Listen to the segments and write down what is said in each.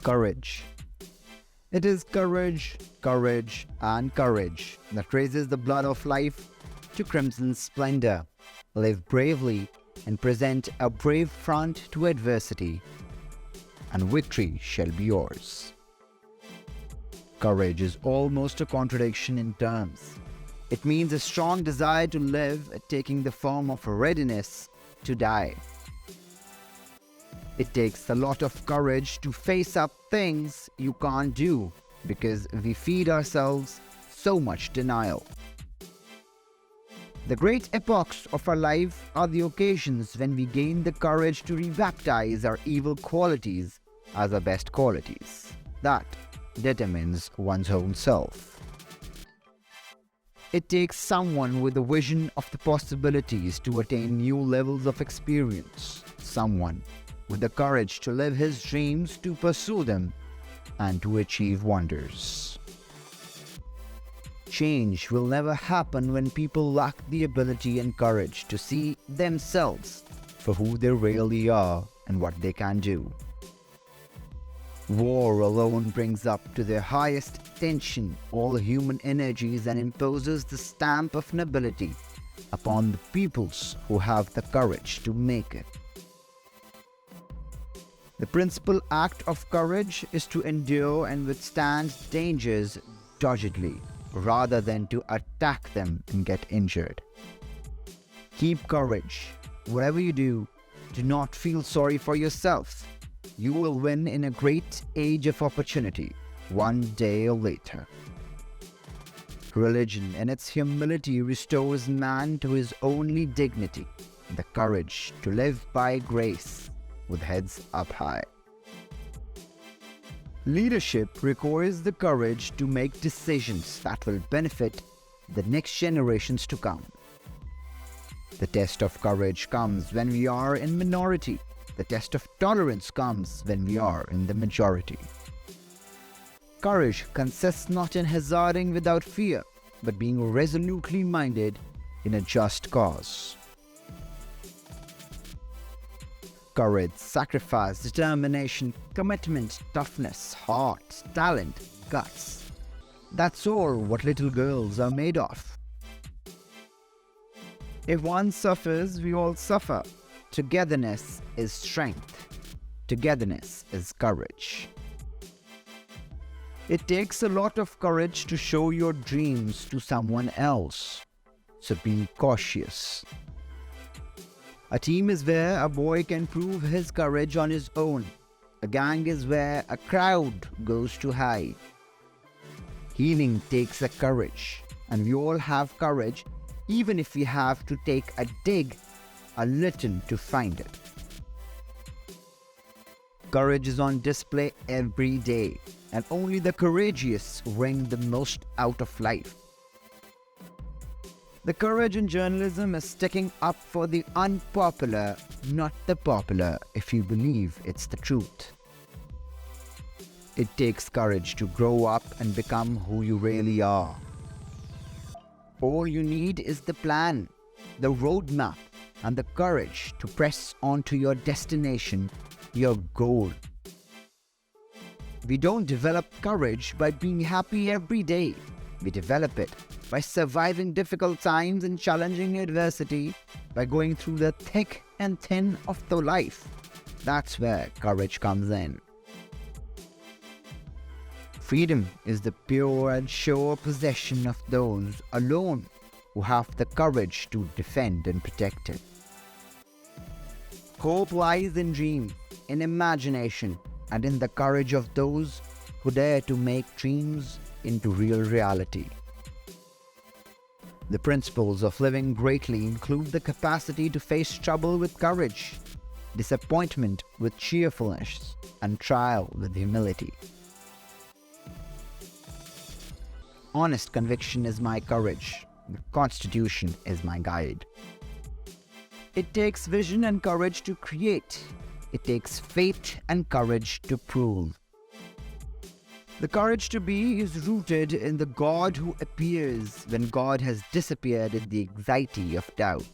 Courage. It is courage, courage, and courage that raises the blood of life to crimson splendor. Live bravely and present a brave front to adversity, and victory shall be yours. Courage is almost a contradiction in terms. It means a strong desire to live, taking the form of a readiness to die. It takes a lot of courage to face up things you can't do because we feed ourselves so much denial. The great epochs of our life are the occasions when we gain the courage to rebaptize our evil qualities as our best qualities. That determines one's own self. It takes someone with a vision of the possibilities to attain new levels of experience, someone with the courage to live his dreams, to pursue them, and to achieve wonders. Change will never happen when people lack the ability and courage to see themselves for who they really are and what they can do. War alone brings up to their highest tension all human energies and imposes the stamp of nobility upon the peoples who have the courage to make it. The principal act of courage is to endure and withstand dangers doggedly, rather than to attack them and get injured. Keep courage. Whatever you do not feel sorry for yourself. You will win in a great age of opportunity, one day or later. Religion in its humility restores man to his only dignity, the courage to live by grace with heads up high. Leadership requires the courage to make decisions that will benefit the next generations to come. The test of courage comes when we are in minority. The test of tolerance comes when we are in the majority. Courage consists not in hazarding without fear, but being resolutely minded in a just cause. Courage, sacrifice, determination, commitment, toughness, heart, talent, guts. That's all what little girls are made of. If one suffers, we all suffer. Togetherness is strength. Togetherness is courage. It takes a lot of courage to show your dreams to someone else. So be cautious. A team is where a boy can prove his courage on his own. A gang is where a crowd goes to hide. Healing takes a courage, and we all have courage, even if we have to take a dig a little to find it. Courage is on display every day, and only the courageous wring the most out of life. The courage in journalism is sticking up for the unpopular, not the popular, if you believe it's the truth. It takes courage to grow up and become who you really are. All you need is the plan, the roadmap, and the courage to press on to your destination, your goal. We don't develop courage by being happy every day. We develop it by surviving difficult times and challenging adversity, by going through the thick and thin of the life. That's where courage comes in. Freedom is the pure and sure possession of those alone who have the courage to defend and protect it. Hope lies in dreams, in imagination, and in the courage of those who dare to make dreams into real reality. The principles of living greatly include the capacity to face trouble with courage, disappointment with cheerfulness, and trial with humility. Honest conviction is my courage. The Constitution is my guide. It takes vision and courage to create. It takes faith and courage to prove. The courage to be is rooted in the God who appears when God has disappeared in the anxiety of doubt.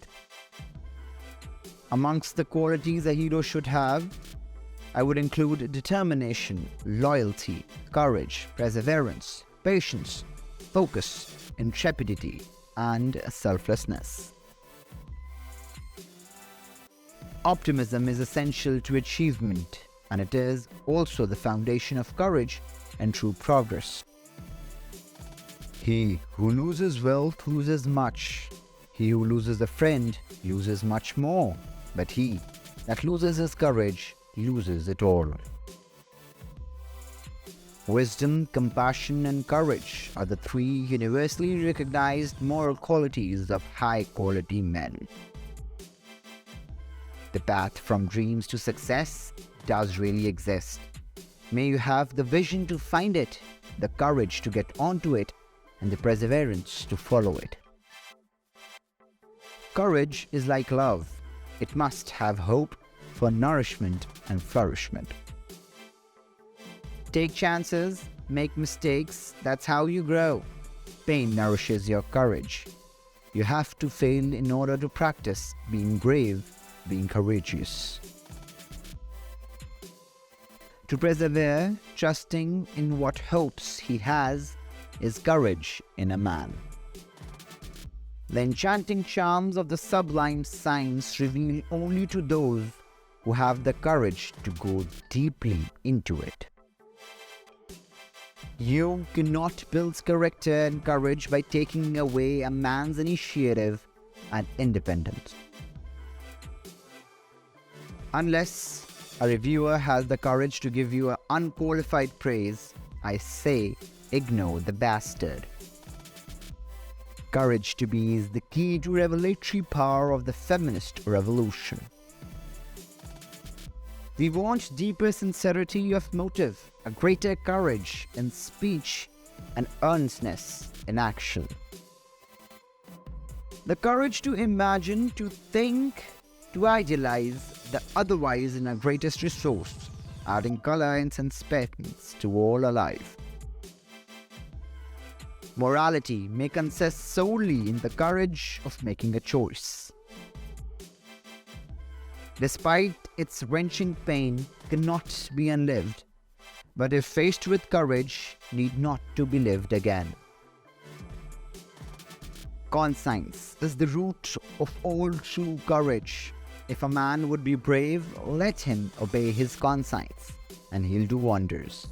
Amongst the qualities a hero should have, I would include determination, loyalty, courage, perseverance, patience, focus, intrepidity, and selflessness. Optimism is essential to achievement, and it is also the foundation of courage and true progress. He who loses wealth loses much. He who loses a friend loses much more. But he that loses his courage loses it all. Wisdom, compassion, and courage are the three universally recognized moral qualities of high-quality men. The path from dreams to success does really exist. May you have the vision to find it, the courage to get onto it, and the perseverance to follow it. Courage is like love. It must have hope for nourishment and flourishment. Take chances, make mistakes, that's how you grow. Pain nourishes your courage. You have to fail in order to practice being brave, being courageous. To persevere, trusting in what hopes he has, is courage in a man. The enchanting charms of the sublime science reveal only to those who have the courage to go deeply into it. You cannot build character and courage by taking away a man's initiative and independence. Unless a reviewer has the courage to give you an unqualified praise, I say, ignore the bastard. Courage to be is the key to revelatory power of the feminist revolution. We want deeper sincerity of motive, a greater courage in speech, and earnestness in action. The courage to imagine, to think, to idealize the otherwise in our greatest resource, adding color and suspense to all alive. Morality may consist solely in the courage of making a choice. Despite its wrenching pain, cannot be unlived, but if faced with courage, need not to be lived again. Conscience is the root of all true courage. If a man would be brave, let him obey his conscience, and he'll do wonders.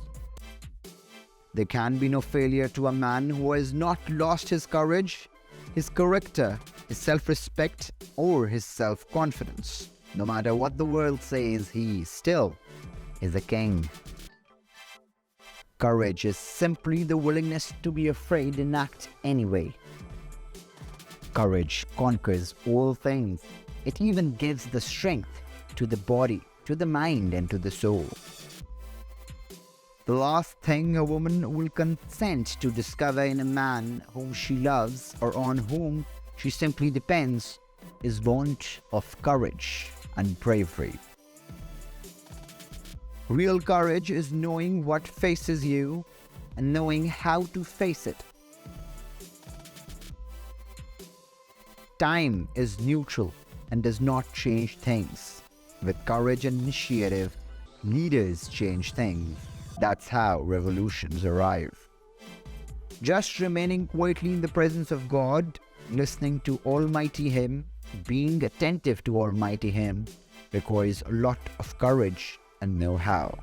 There can be no failure to a man who has not lost his courage, his character, his self-respect, or his self-confidence. No matter what the world says, he still is a king. Courage is simply the willingness to be afraid and act anyway. Courage conquers all things. It even gives the strength to the body, to the mind, and to the soul. The last thing a woman will consent to discover in a man whom she loves or on whom she simply depends is want of courage and bravery. Real courage is knowing what faces you and knowing how to face it. Time is neutral and does not change things. With courage and initiative, leaders change things. That's how revolutions arrive. Just remaining quietly in the presence of God, listening to Almighty Him, being attentive to Almighty Him, requires a lot of courage and know-how.